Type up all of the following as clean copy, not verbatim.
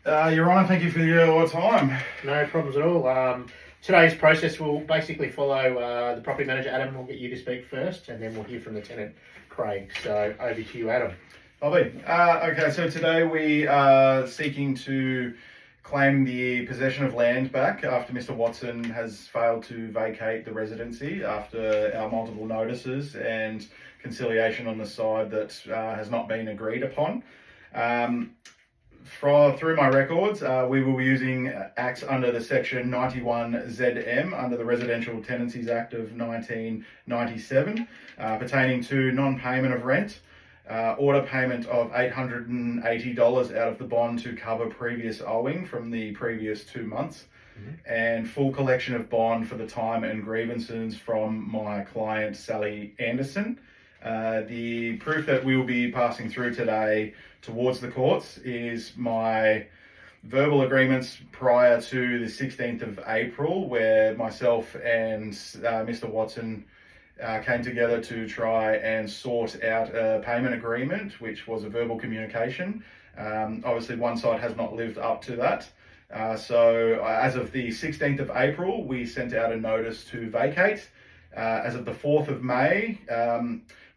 Your Honour, thank you for your time. No problems at all. Today's process will basically follow the property manager, Adam. We'll get you to speak first, and then we'll hear from the tenant, Craig. So over to you, Adam. Lovely. Okay, so today we are seeking to claim the possession of land back after Mr. Watson has failed to vacate the residency after our multiple notices and conciliation on the side that has not been agreed upon. Through my records, we will be using acts under the section 91ZM under the Residential Tenancies Act of 1997 pertaining to non-payment of rent, order payment of $880 out of the bond to cover previous owing from the previous 2 months, and full collection of bond for the time and grievances from my client, Sally Anderson. The proof that we will be passing through today towards the courts is my verbal agreements prior to the 16th of April, where myself and Mr. Watson came together to try and sort out a payment agreement, which was a verbal communication. Obviously, one side has not lived up to that. So as of the 16th of April, we sent out a notice to vacate. As of the 4th of May,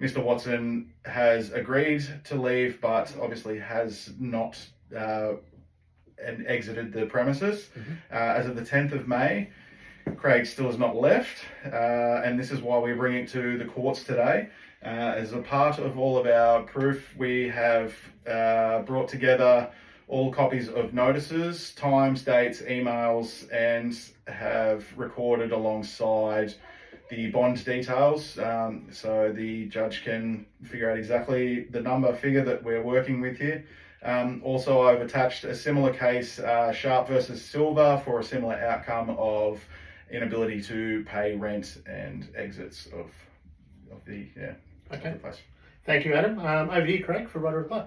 Mr. Watson has agreed to leave, but obviously has not exited the premises. As of the 10th of May, Craig still has not left, and this is why we bring it to the courts today. As a part of all of our proof, we have brought together all copies of notices, times, dates, emails, and have recorded alongside the bond details, so the judge can figure out exactly the figure that we're working with here. Also, I've attached a similar case, Sharp versus Silver, for a similar outcome of inability to pay rent and exits of the place. Thank you, Adam. Over to you, Craig, for right or reply.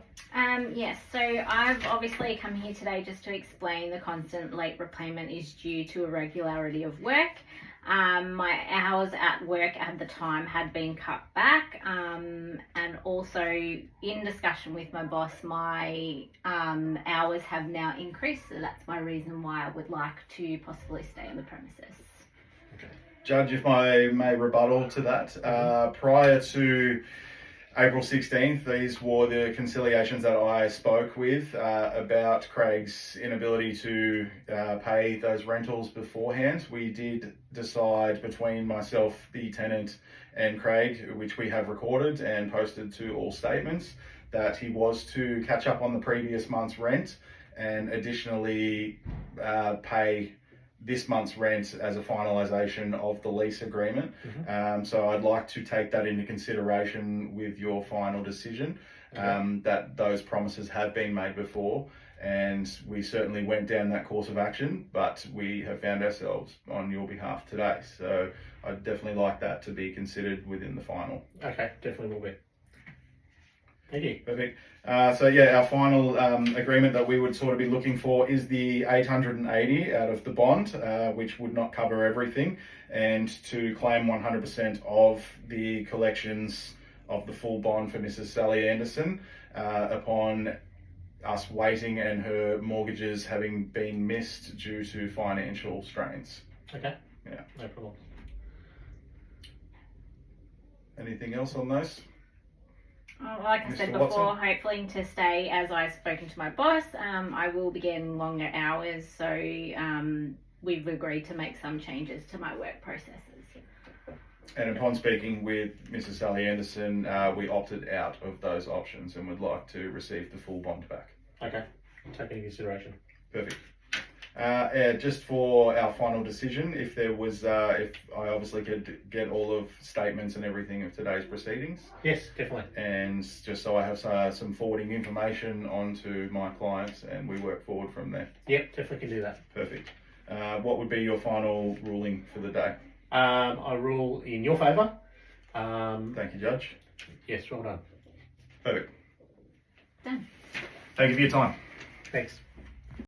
Yes, so I've obviously come here today just to explain the constant late repayment is due to irregularity of work. My hours at work at the time had been cut back, and also in discussion with my boss, my hours have now increased, so that's my reason why I would like to possibly stay on the premises. Judge, if I may rebuttal to that, prior to April 16th, these were the conciliations that I spoke with about Craig's inability to pay those rentals beforehand. We did decide between myself, the tenant, and Craig, which we have recorded and posted to all statements, that he was to catch up on the previous month's rent and additionally pay this month's rent as a finalisation of the lease agreement. So I'd like to take that into consideration with your final decision, that those promises have been made before, and we certainly went down that course of action, but we have found ourselves on your behalf today. So I'd definitely like that to be considered within the final. Okay, definitely will be. Thank you. Perfect. So yeah, our final agreement that we would sort of be looking for is the 880 out of the bond, which would not cover everything, and to claim 100% of the collections of the full bond for Mrs. Sally Anderson upon us waiting and her mortgages having been missed due to financial strains. Okay. Yeah. No problem. Anything else on those? Like I said before, hopefully to stay, as I've spoken to my boss, I will be getting longer hours, so we've agreed to make some changes to my work processes. And upon speaking with Mrs. Sally Anderson, we opted out of those options and would like to receive the full bond back. Okay, take into consideration. Perfect. Just for our final decision, if there was, if I obviously could get all of statements and everything of today's proceedings. Yes, definitely. And just so I have some forwarding information onto my clients and we work forward from there. Yep, definitely can do that. Perfect. What would be your final ruling for the day? I rule in your favour. Thank you, Judge. Yes, well done. Perfect. Done. Thank you for your time. Thanks.